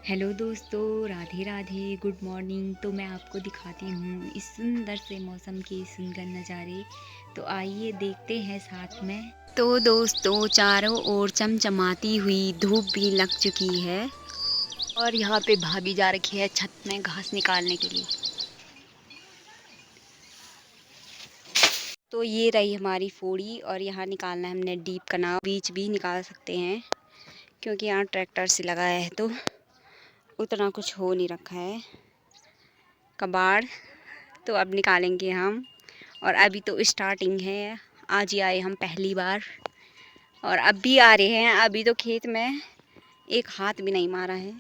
Hello दोस्तों, Radhe Radhe, good morning. तो मैं आपको दिखाती हूँ इस सुंदर से मौसम के सुंदर नज़ारे। तो आइए देखते हैं साथ में। तो दोस्तों, चारों ओर चमचमाती हुई धूप भी लग चुकी है और यहाँ पे भाभी जा रखी है छत में घास निकालने के लिए। तो ये रही हमारी फोड़ी और यहाँ निकालना है हमने डीप कनाल। बीच भी निकाल सकते हैं क्योंकि यहाँ ट्रैक्टर से लगाया है तो उतना कुछ हो नहीं रखा है कबाड़। तो अब निकालेंगे हम, और अभी तो स्टार्टिंग है। आज ही आए हम पहली बार और अब भी आ रहे हैं। अभी तो खेत में एक हाथ भी नहीं मारा है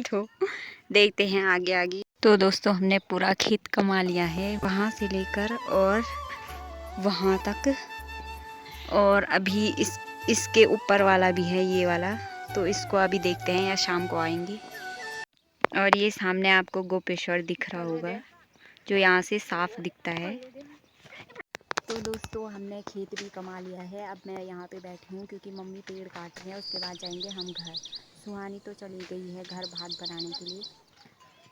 तो देखते हैं आगे आगे। तो दोस्तों, हमने पूरा खेत कमा लिया है, वहाँ से लेकर और वहाँ तक, और अभी इसके ऊपर वाला भी है, ये वाला। तो इसको अभी देखते हैं या शाम को आएंगे। और ये सामने आपको गोपेश्वर दिख रहा होगा जो यहाँ से साफ दिखता है। तो दोस्तों, हमने खेत भी कमा लिया है। अब मैं यहाँ पे बैठी हूँ क्योंकि मम्मी पेड़ काट रही है। उसके बाद जाएंगे हम घर। सुहानी तो चली गई है घर भात बनाने के लिए।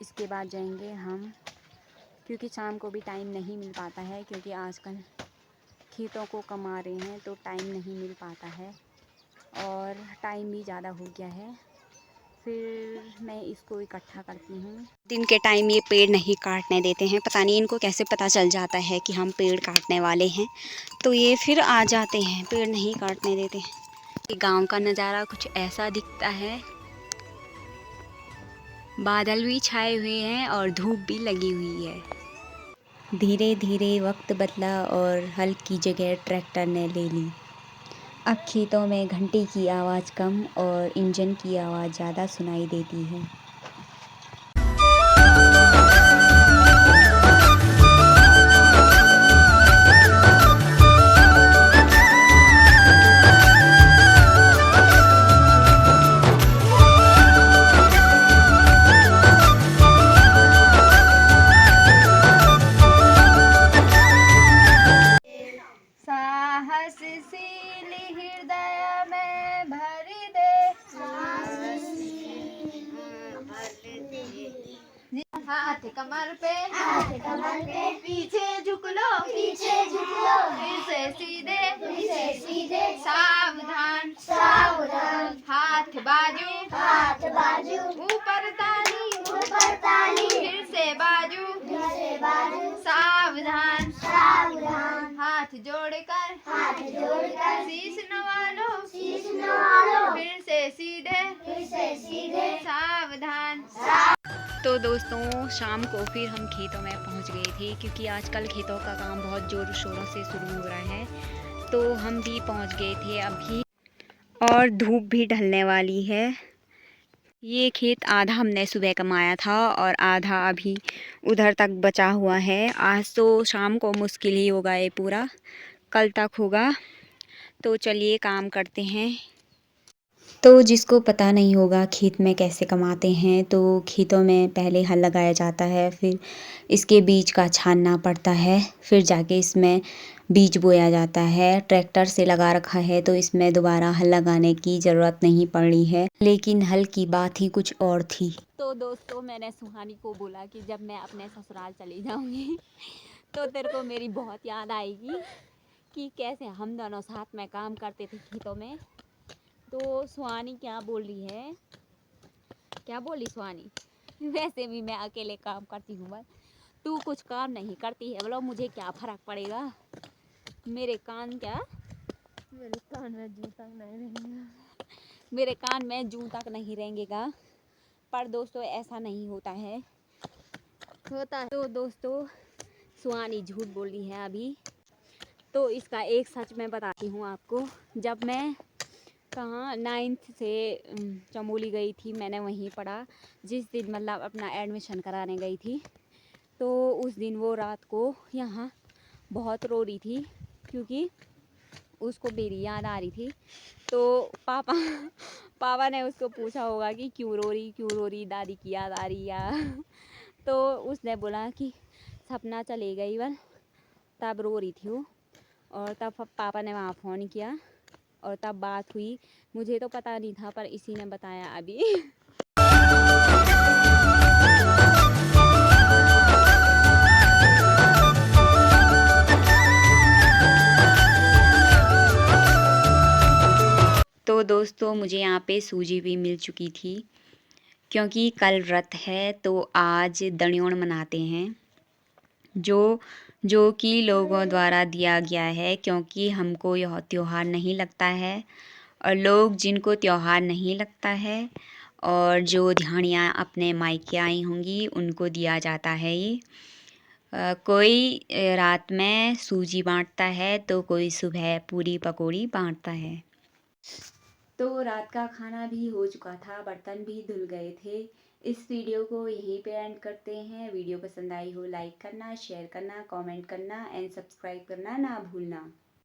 इसके बाद जाएंगे हम, क्योंकि शाम को भी टाइम नहीं मिल पाता है, क्योंकि आजकल खेतों को कमा रहे हैं तो टाइम नहीं मिल पाता है और टाइम भी ज़्यादा हो गया है। फिर मैं इसको इकट्ठा करती हूँ। दिन के टाइम ये पेड़ नहीं काटने देते हैं, पता नहीं इनको कैसे पता चल जाता है कि हम पेड़ काटने वाले हैं, तो ये फिर आ जाते हैं, पेड़ नहीं काटने देते। ये गांव का नज़ारा कुछ ऐसा दिखता है। बादल भी छाए हुए हैं और धूप भी लगी हुई है। धीरे धीरे वक्त बदला और हल की जगह ट्रैक्टर ने ले ली। अब खेतों में घंटी की आवाज़ कम और इंजन की आवाज़ ज़्यादा सुनाई देती है। साहसशील हृदय में भर दे, हाथ कमर पे, पीछे झुक लो, फिर से सीधे, सावधान, हाथ बाजू, ऊपर ताली, फिर से बाजू, सावधान, हाथ जोड़कर, शीश नवा लो, फिर से सीधे, सावधान। तो दोस्तों, शाम को फिर हम खेतों में पहुंच गए थे, क्योंकि आजकल खेतों का काम बहुत ज़ोर शोरों से शुरू हो रहा है। तो हम भी पहुंच गए थे अभी, और धूप भी ढलने वाली है। ये खेत आधा हमने सुबह कमाया था और आधा अभी उधर तक बचा हुआ है। आज तो शाम को मुश्किल ही होगा, ये पूरा कल तक होगा। तो चलिए काम करते हैं। तो जिसको पता नहीं होगा खेत में कैसे कमाते हैं, तो खेतों में पहले हल लगाया जाता है, फिर इसके बीज का छानना पड़ता है, फिर जाके इसमें बीज बोया जाता है। ट्रैक्टर से लगा रखा है तो इसमें दोबारा हल लगाने की ज़रूरत नहीं पड़ी है, लेकिन हल की बात ही कुछ और थी। तो दोस्तों, मैंने सुहानी को बोला कि जब मैं अपने ससुराल चली जाऊँगी तो तेरे को मेरी बहुत याद आएगी कि कैसे हम दोनों साथ में काम करते थे खेतों में। तो सुहानी क्या बोल रही है, क्या बोली सुहानी? वैसे भी मैं अकेले काम करती हूँ, बस तू कुछ काम नहीं करती है, बोलो मुझे क्या फ़र्क पड़ेगा। मेरे कान में जूं तक नहीं रहेंगे, मेरे कान में जूं तक नहीं रहेंगेगा। पर दोस्तों, ऐसा नहीं होता है। तो दोस्तों, सुहानी झूठ बोल रही है अभी। तो इसका एक सच मैं बताती हूँ आपको। जब मैं कहाँ 9th से चमोली गई थी, मैंने वहीं पढ़ा। जिस दिन मतलब अपना एडमिशन कराने गई थी, तो उस दिन वो रात को यहाँ बहुत रो रही थी, क्योंकि उसको मेरी याद आ रही थी। तो पापा ने उसको पूछा होगा कि क्यों रो रही, दादी की याद आ रही या तो उसने बोला कि सपना चले गई बल, तब रो रही थी वो। और तब पापा ने वहाँ फ़ोन किया और तब बात हुई। मुझे तो पता नहीं था, पर इसी ने बताया अभी। तो दोस्तों मुझे यहाँ पे सूजी भी मिल चुकी थी, क्योंकि कल व्रत है तो आज दणियोण मनाते हैं, जो कि लोगों द्वारा दिया गया है, क्योंकि हमको यह त्योहार नहीं लगता है और लोग जिनको त्योहार नहीं लगता है और जो ध्यानियाँ अपने मायके आई होंगी उनको दिया जाता है ये। कोई रात में सूजी बांटता है तो कोई सुबह पूरी पकौड़ी बांटता है। तो रात का खाना भी हो चुका था, बर्तन भी धुल गए थे। इस वीडियो को यहीं पे एंड करते हैं। वीडियो पसंद आई हो लाइक करना, शेयर करना, कमेंट करना एंड सब्सक्राइब करना ना भूलना।